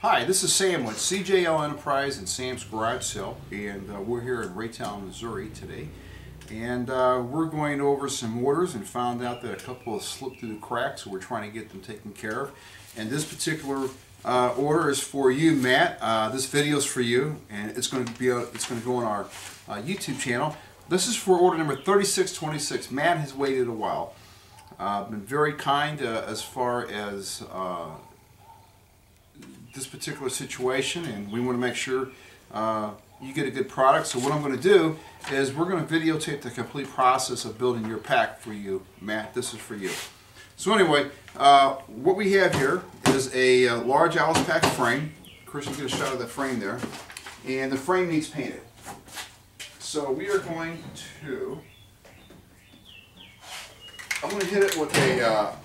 Hi, this is Sam with CJL Enterprise and Sam's Garage Sale, and we're here in Raytown, Missouri today. And we're going over some orders and found out that a couple have slipped through the cracks, so we're trying to get them taken care of. And this particular order is for you, Matt. This video is for you, and it's going to go on our YouTube channel. This is for order number 3626. Matt has waited a while. Been very kind as far as this particular situation, and we want to make sure you get a good product. So what I'm going to do is we're going to videotape the complete process of building your pack for you, Matt. This is for you. So anyway, what we have here is a large Alice pack frame. Chris, you get a shot of the frame there, and the frame needs painted. So we are going to, I'm going to hit it with a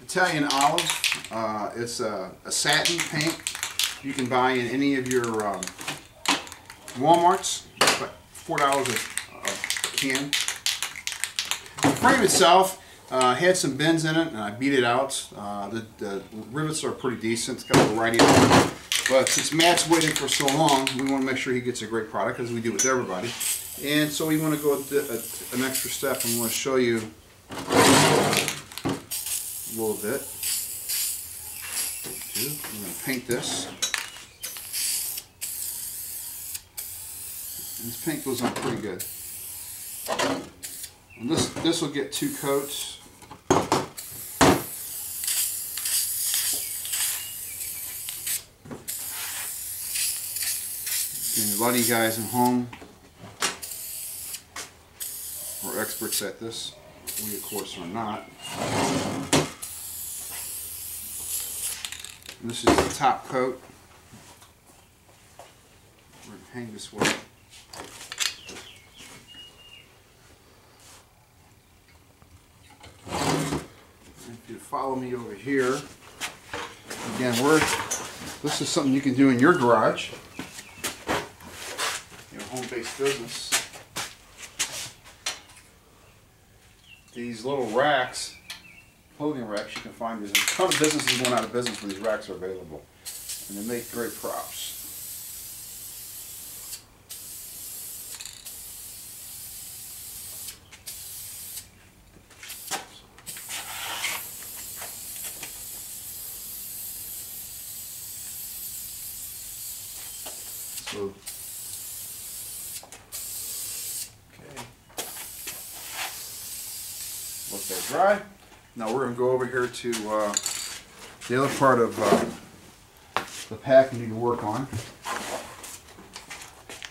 Italian olive. It's a satin paint you can buy in any of your Walmarts. It's about $4 a can. The frame itself had some bends in it, and I beat it out. The rivets are pretty decent. It's got a variety of them. But since Matt's waiting for so long, we want to make sure he gets a great product, as we do with everybody. And so we want to go an extra step, and we want to show you a little bit. I'm going to paint this. And this paint goes on pretty good. And this will get 2 coats. And a lot of you guys at home are experts at this. We, of course, are not. And this is the top coat. We're going to hang this way. If you follow me over here, again, this is something you can do in your garage, your home-based business. These little racks, clothing racks, you can find. There's a ton of businesses going out of business when these racks are available, and they make great props. So, let that dry. Now we're going to go over here to the other part of the pack we need to work on.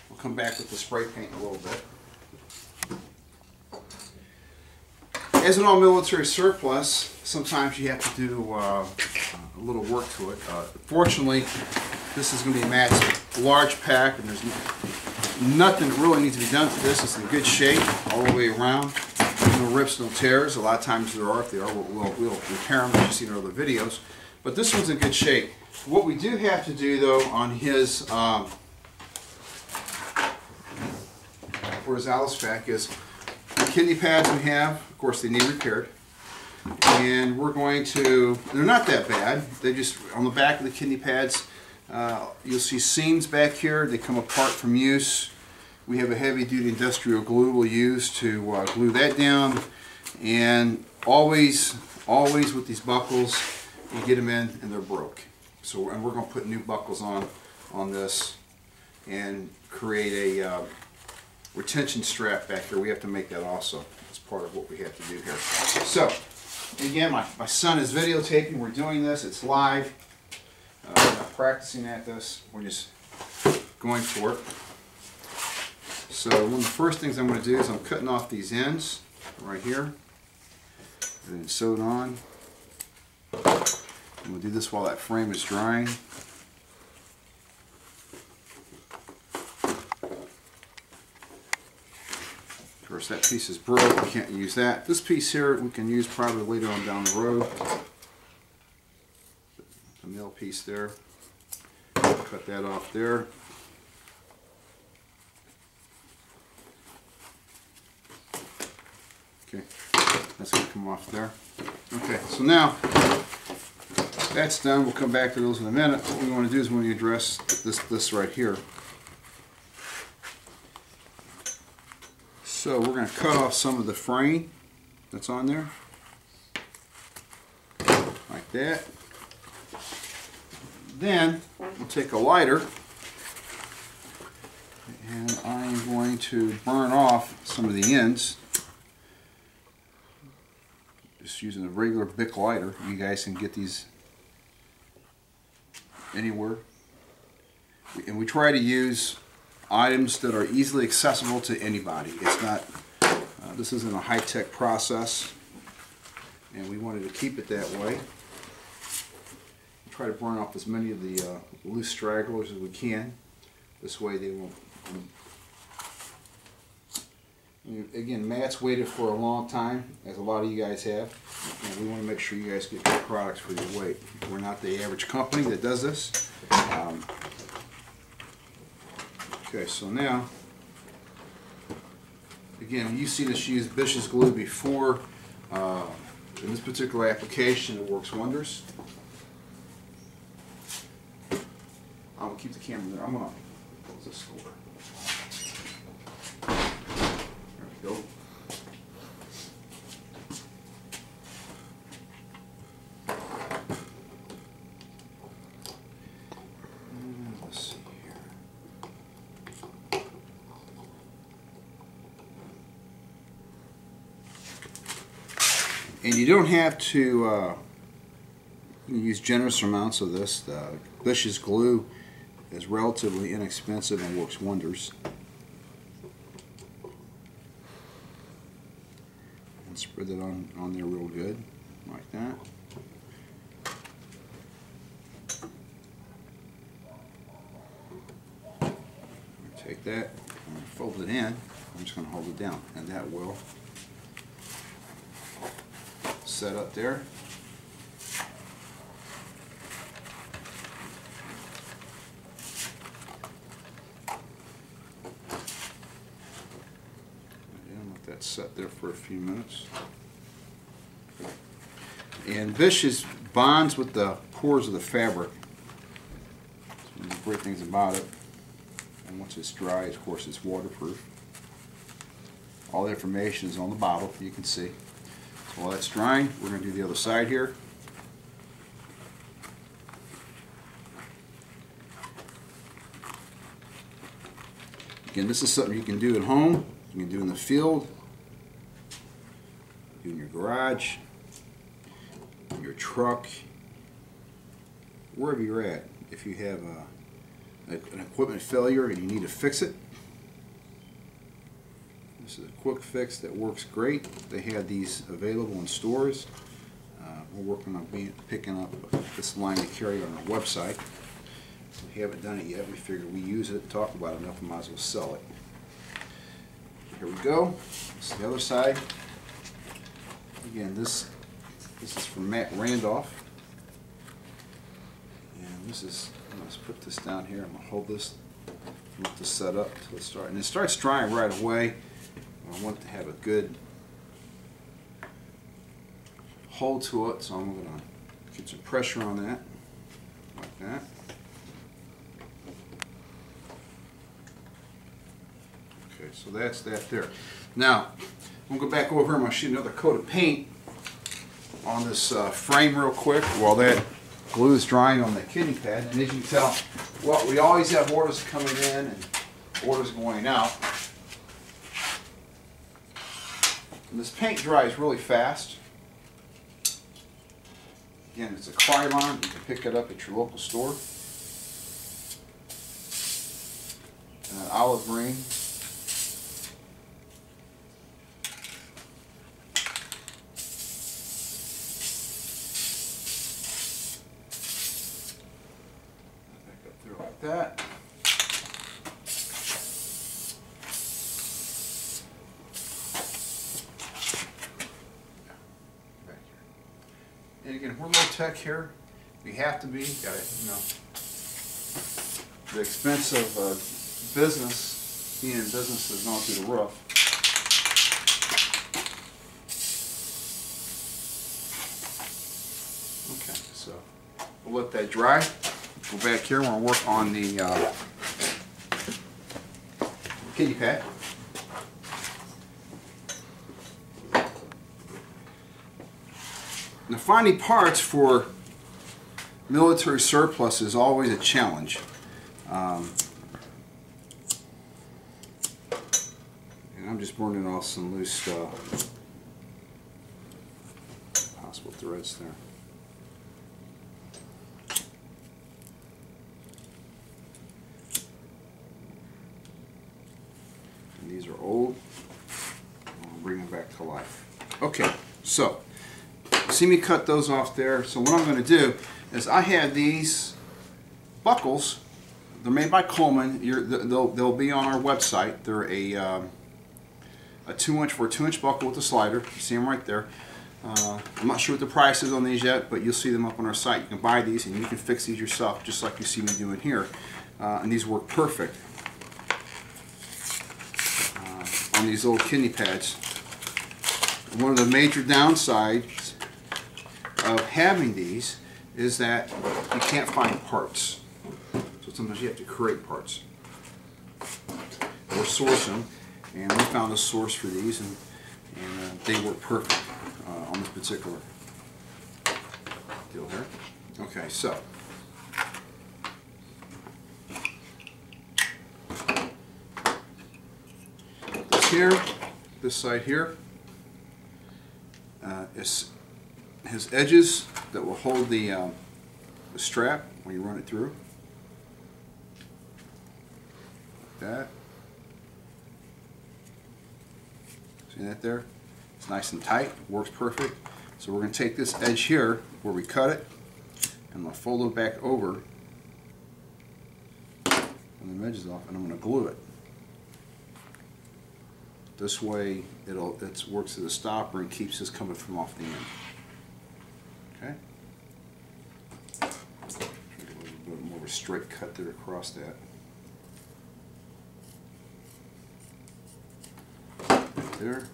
We'll come back with the spray paint in a little bit. As an all military surplus, sometimes you have to do a little work to it. Fortunately, this is going to be Matt's large pack, and there's nothing that really needs to be done to this. It's in good shape all the way around. No rips, no tears. A lot of times there are. If they are, we'll repair them, as you've seen in other videos. But this one's in good shape. What we do have to do, though, on his for his Alice pack is the kidney pads we have. Of course, they need repaired, and we're going to. They're not that bad. They just on the back of the kidney pads. You'll see seams back here. They come apart from use. We have a heavy-duty industrial glue we'll use to glue that down. And always with these buckles, you get them in and they're broke. So, and we're going to put new buckles on this and create a retention strap back here. We have to make that also. It's part of what we have to do here. So, again, my son is videotaping. We're doing this. It's live. We're not practicing at this. We're just going for it. So one of the first things I'm going to do is I'm cutting off these ends right here and then sew it on. And we'll do this while that frame is drying. Of course, that piece is broke. We can't use that. This piece here we can use probably later on down the road. The mill piece there. Cut that off there. Okay, that's going to come off there. Okay, so now That's done. We'll come back to those in a minute. What we want to do is we want to address this right here. So we're going to cut off some of the frame that's on there, like that. Then we'll take a lighter and I'm going to burn off some of the ends. Just using a regular Bic lighter. You guys can get these anywhere. And we try to use items that are easily accessible to anybody. It's not, this isn't a high-tech process, and we wanted to keep it that way. Try to burn off as many of the loose stragglers as we can. This way they won't. Again, Matt's waited for a long time, as a lot of you guys have, and we want to make sure you guys get good products for your weight. We're not the average company that does this. Okay, so now, again, you've seen us use Bish's glue before. In this particular application, it works wonders. I'm going to keep the camera there. I'm going to close this door. There we go. Let's see here. And you don't have to you can use generous amounts of this. The Bish's glue is relatively inexpensive and works wonders. And spread it on there real good, like that. Take that and fold it in. I'm just going to hold it down, and that will set up there. Let that set there for a few minutes. And Bish bonds with the pores of the fabric. That's one of the great things about it. And once it's dry, of course, it's waterproof. All the information is on the bottle, you can see. So while that's drying, we're going to do the other side here. Again, this is something you can do at home, you can do in the field, do in your garage, in your truck, wherever you're at. If you have an equipment failure and you need to fix it, this is a quick fix that works great. They have these available in stores. We're working on picking up this line to carry on our website. We haven't done it yet. We figured we use it, talk about it enough, we might as well sell it. Here we go. This is the other side. Again, this is from Randolph. And this is, let's put this down here. I'm going to hold this, let this set up until it starts. And it starts drying right away. I want it to have a good hold to it, so I'm going to get some pressure on that, like that. Okay, so that's that there. Now, I'm going to go back over here. I'm going to shoot another coat of paint on this frame real quick while that glue is drying on the kidney pad. And as you can tell, well, we always have orders coming in and orders going out. And this paint dries really fast. Again, it's a Krylon. You can pick it up at your local store. And an olive green. Back up there like that. And again, we're low tech here. We have to be. Got it. You know, the expense of business, being in business, has gone through the roof. Okay, so We'll let that dry. Go back here. We're going to work on the kidney pad. Now, finding parts for military surplus is always a challenge. And I'm just burning off some loose possible threads there. And these are old. I'll bring them back to life. Okay, so see me cut those off there. So what I'm going to do is I have these buckles. They're made by Coleman. They'll be on our website. They're a 2-inch buckle with a slider. You see them right there. I'm not sure what the price is on these yet, but you'll see them up on our site. You can buy these and you can fix these yourself, just like you see me doing here. And these work perfect on these old kidney pads. One of the major downsides of having these is that you can't find parts. So sometimes you have to create parts or source them. And we found a source for these, and they work perfect on this particular deal here. Okay, so this here, this side here, has edges that will hold the strap when you run it through. Like that. See that there? It's nice and tight, works perfect. So we're going to take this edge here where we cut it, and I'm going to fold it back over and the edges off, and I'm going to glue it. This way it works as a stopper and keeps this coming from off the end. Okay? A little bit more of a straight cut there across that. Right there.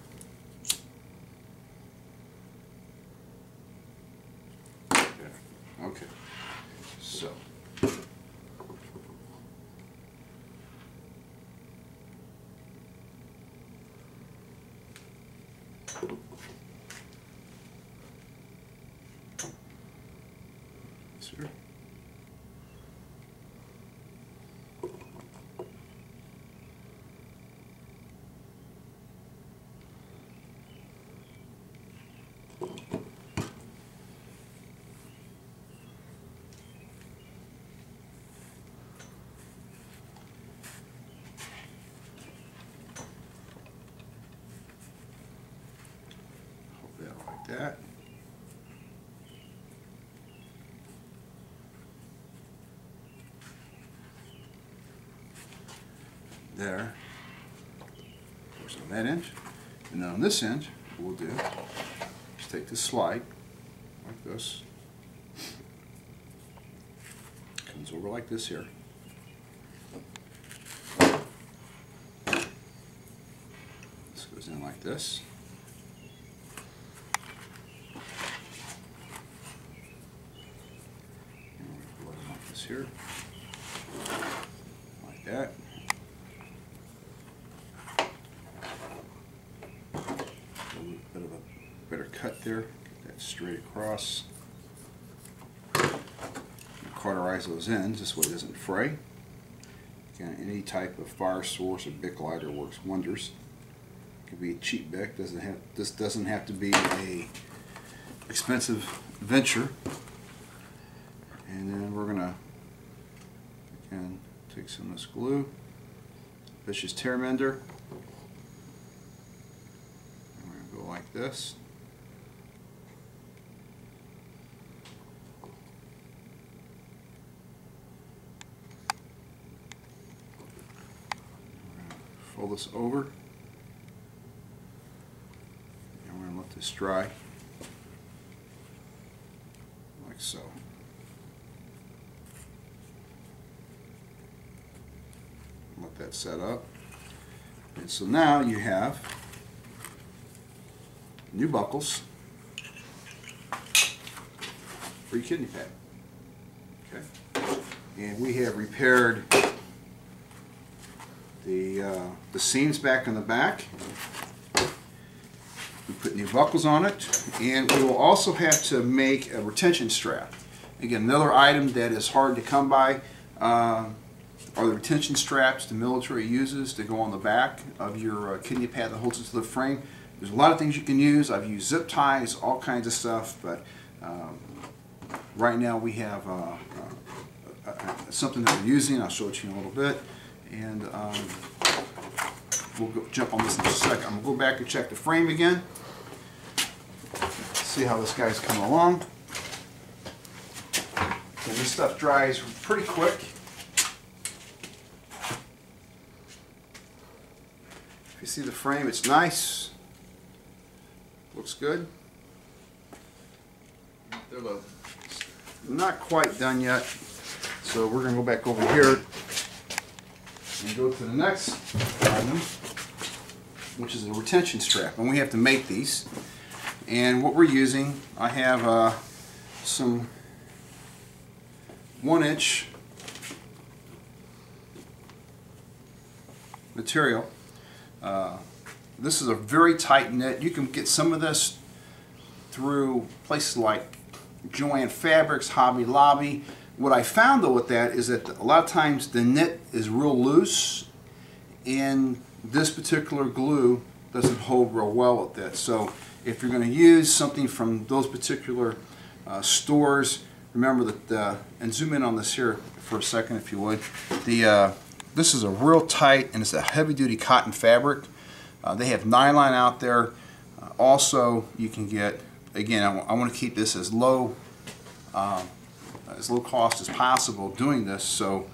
Okay. So. Sure. Like that. There. Of course, on that end. And then on this end, what we'll do is take this slide like this. Comes over like this here. This goes in like this. Here, like that. A little bit of a better cut there. Get that straight across. Cauterize those ends. This way it doesn't fray. Again, any type of fire source or Bic lighter works wonders. It could be a cheap Bic. This doesn't have to be a expensive venture. And then we're gonna and take some of this glue, vicious tear mender, and we're going to go like this. We're going to fold this over, and we're going to let this dry, like so. Let that set up. And so now you have new buckles for your kidney pad. And we have repaired the seams back in the back. We put new buckles on it, and we will also have to make a retention strap. Again, another item that is hard to come by are the retention straps the military uses to go on the back of your kidney pad that holds it to the frame. There's a lot of things you can use. I've used zip ties, all kinds of stuff, but right now we have something that we're using. I'll show it to you in a little bit, and we'll jump on this in just a second. I'm going to go back and check the frame again, see how this guy's coming along. And this stuff dries pretty quick. If you see the frame, it's nice. Looks good. They're not quite done yet, so we're going to go back over here and go to the next item, which is a retention strap. And we have to make these. And what we're using, I have some 1-inch material. This is a very tight knit. You can get some of this through places like Joann Fabrics, Hobby Lobby. What I found though with that is that a lot of times the knit is real loose, and this particular glue doesn't hold real well with that. So if you're going to use something from those particular stores, remember that, and zoom in on this here for a second if you would. This is a real tight, and it's a heavy-duty cotton fabric. They have nylon out there. Also, you can get, again, I want to keep this as low cost as possible doing this. So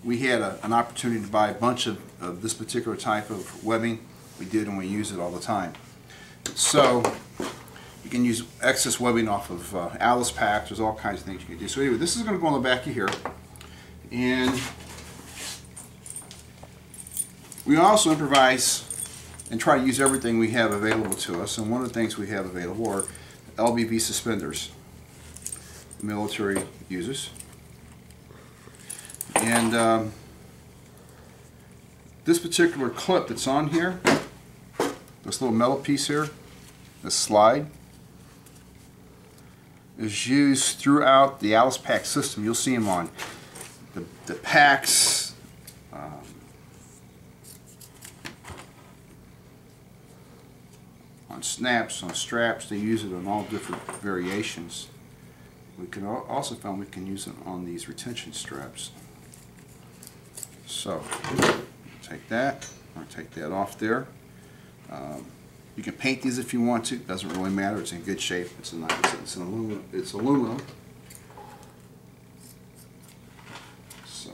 we had an opportunity to buy a bunch of this particular type of webbing. We did, and we use it all the time. So you can use excess webbing off of Alice packs. There's all kinds of things you can do. So anyway, this is going to go on the back of here. And we also improvise and try to use everything we have available to us. And one of the things we have available are LBV suspenders the military uses. And this particular clip that's on here, this little metal piece here, this slide, is used throughout the Alice pack system. You'll see them on the packs, on snaps, on straps. They use it on all different variations. We can also find we can use it on these retention straps. So take that. I'm going to take that off there. You can paint these if you want to. It doesn't really matter. It's in good shape. It's aluminum. So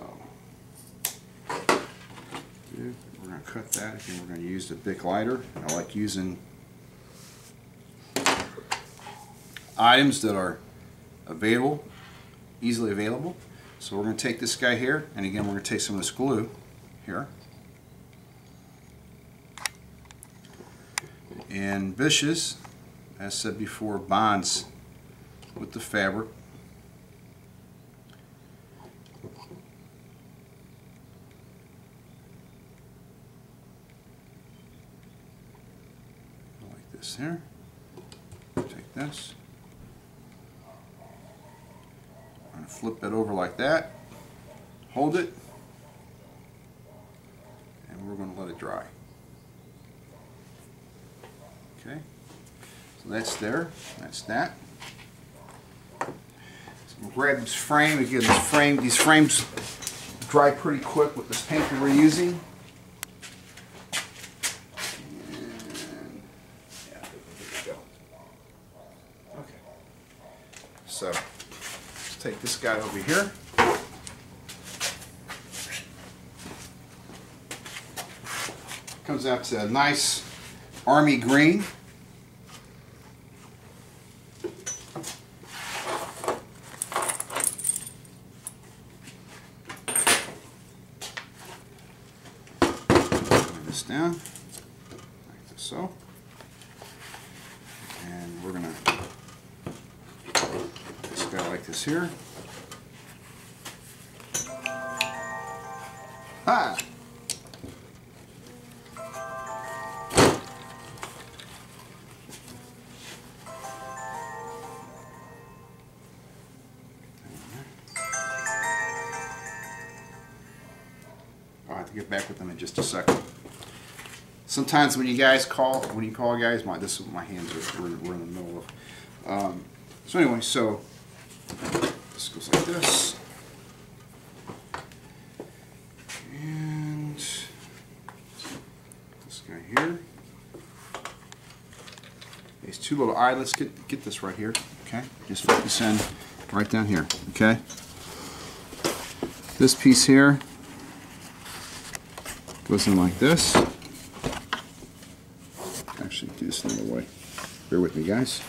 we're going to cut that. Again, we're going to use the Bic lighter. I like using items that are available, easily available. So we're going to take this guy here, and again we're going to take some of this glue here. And Vicious, as said before, bonds with the fabric. Like this here. Take this. I'm going to flip that over like that. Hold it. And we're going to let it dry. Okay, so that's there. That's that. So we'll grab this frame. Again, these frames dry pretty quick with this paint that we're using. And yeah, there we go. Okay. So let's take this guy over here. Comes out to a nice army green. Put this down like this, so. And we're going to put this guy like this here. Ha! I'll have to get back with them in just a second. Sometimes when you call guys, this is what my hands are, we're in the middle of. So anyway, so this goes like this. And this guy here. These two little eyelets, get this right here, okay? Just focus in right down here, okay? This piece here goes in like this. Actually, do this another way. Bear with me, guys.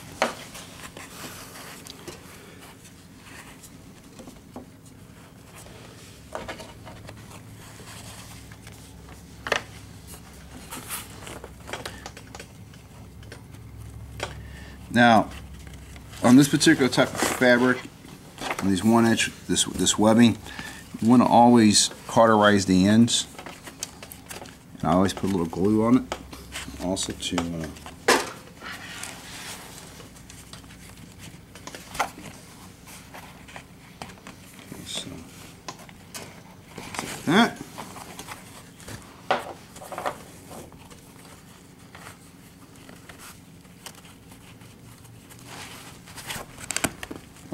Now, on this particular type of fabric, on these 1-inch, this webbing, you want to always cauterize the ends. And I always put a little glue on it, also to okay, so like that.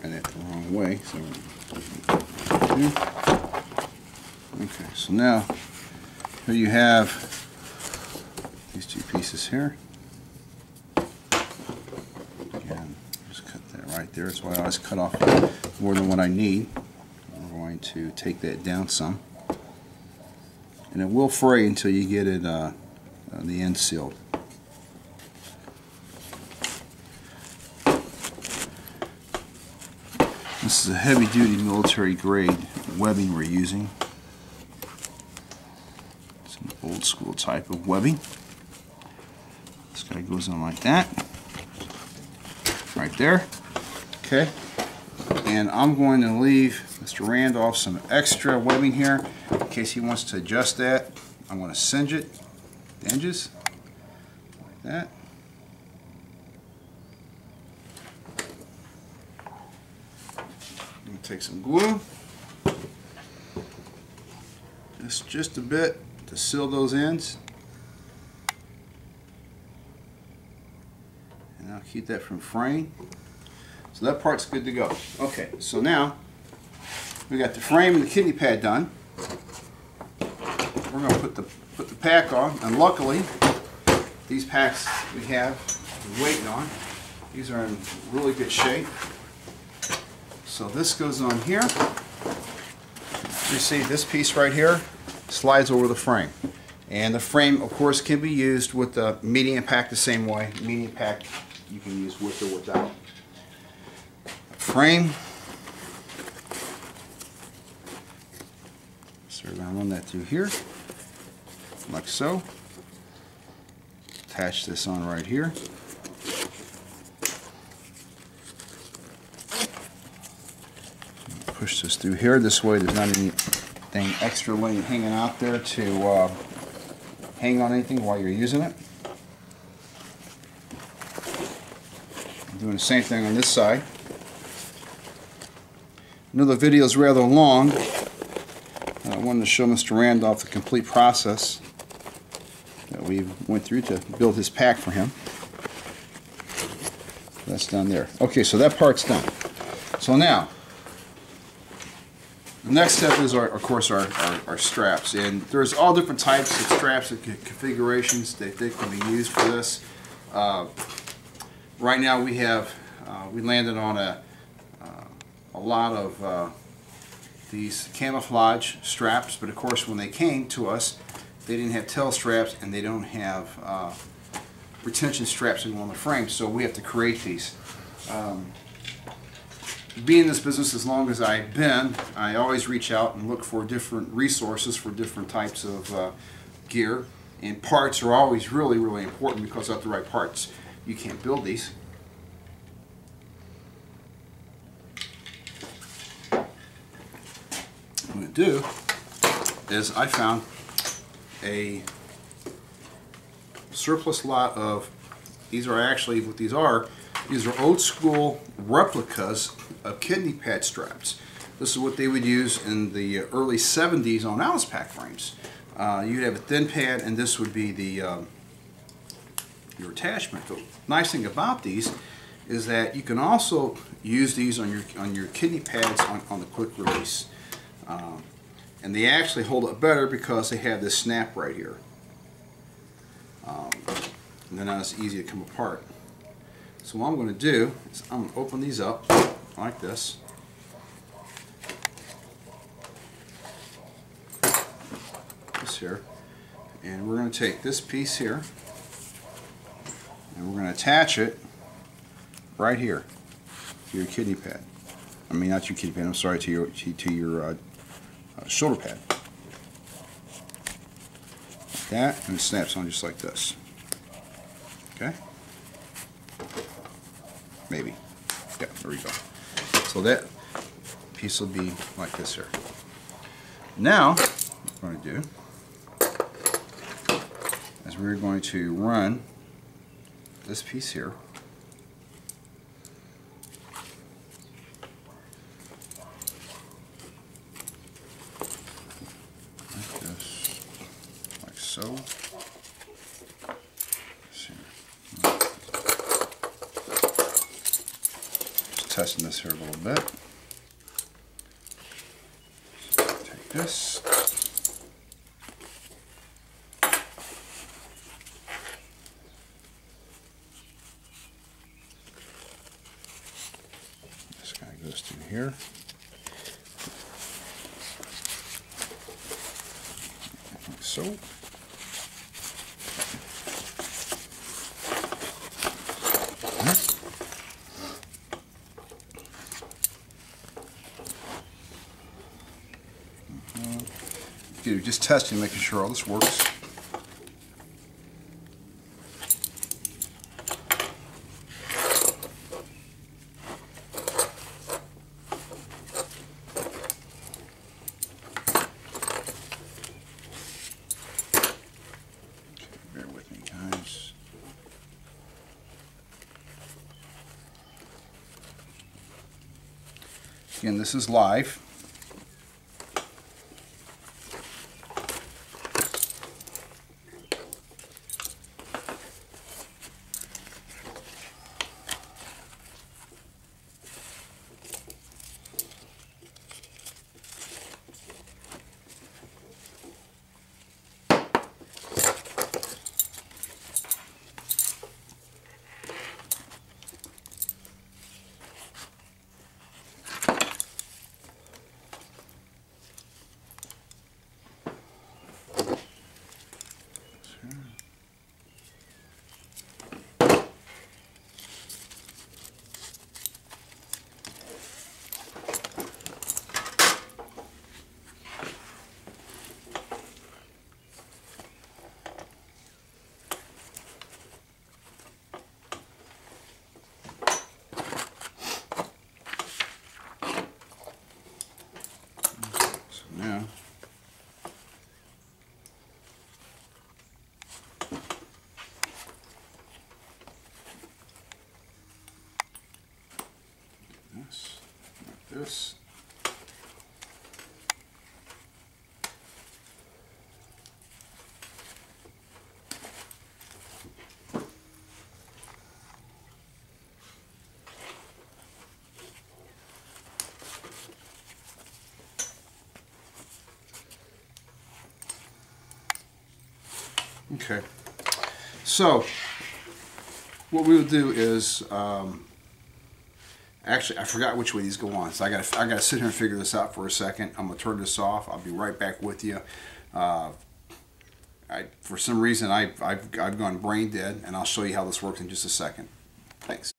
That the wrong way, so okay, so now here you have these two pieces here. Again, just cut that right there. That's why I always cut off more than what I need. I'm going to take that down some, and it will fray until you get it the end sealed. This is a heavy-duty military-grade webbing we're using. It's an old-school type of webbing. This guy goes in like that, right there. Okay, and I'm going to leave Mr. Randolph some extra webbing here in case he wants to adjust that. I'm going to singe it, the edges, like that. Take some glue, just a bit to seal those ends, and I'll keep that from fraying. So that part's good to go. Okay, so now we got the frame and the kidney pad done. We're going to put the pack on, and luckily these packs we have waiting on. These are in really good shape. So this goes on here. You see this piece right here slides over the frame. And the frame, of course, can be used with the medium pack the same way. Medium pack you can use with or without. Frame. So we're going to run that through here, like so. Attach this on right here. Push this through here. This way there's not anything extra hanging out there to hang on anything while you're using it. I'm doing the same thing on this side. I know the video is rather long. I wanted to show Mr. Randolph the complete process that we went through to build his pack for him. That's done there. Okay, so that part's done. So now, the next step is, of course, our straps, and there's all different types of straps and configurations that can be used for this. Right now we landed on a lot of these camouflage straps, but of course when they came to us, they didn't have tail straps and they don't have retention straps on the frame, so we have to create these. Being in this business as long as I've been, I always reach out and look for different resources for different types of gear, and parts are always really, really important, because without the right parts you can't build these. What I'm going to do is I found a surplus lot of, these are actually, what these are old school replicas of kidney pad straps. This is what they would use in the early 70s on Alice pack frames. You'd have a thin pad, and this would be the your attachment. The nice thing about these is that you can also use these on your kidney pads on the quick release. And they actually hold up better because they have this snap right here. And they're not as easy to come apart. So what I'm going to do is I'm going to open these up like this. This here. And we're going to take this piece here and we're going to attach it right here to your kidney pad. I mean, not your kidney pad, I'm sorry, to your shoulder pad. Like that, and it snaps on just like this. Okay? Maybe. Yeah, there we go. So that piece will be like this here. Now, what we're going to do is we're going to run this piece here like this, like so. Just testing this here a little bit. So take this. This guy goes through here. Like so. Just testing, making sure all this works. Okay, bear with me, guys. Again, this is live. Now, this, like this. Okay, so what we'll do is, actually I forgot which way these go on, so I gotta sit here and figure this out for a second. I'm gonna turn this off. I'll be right back with you. For some reason I've gone brain dead, and I'll show you how this works in just a second. Thanks.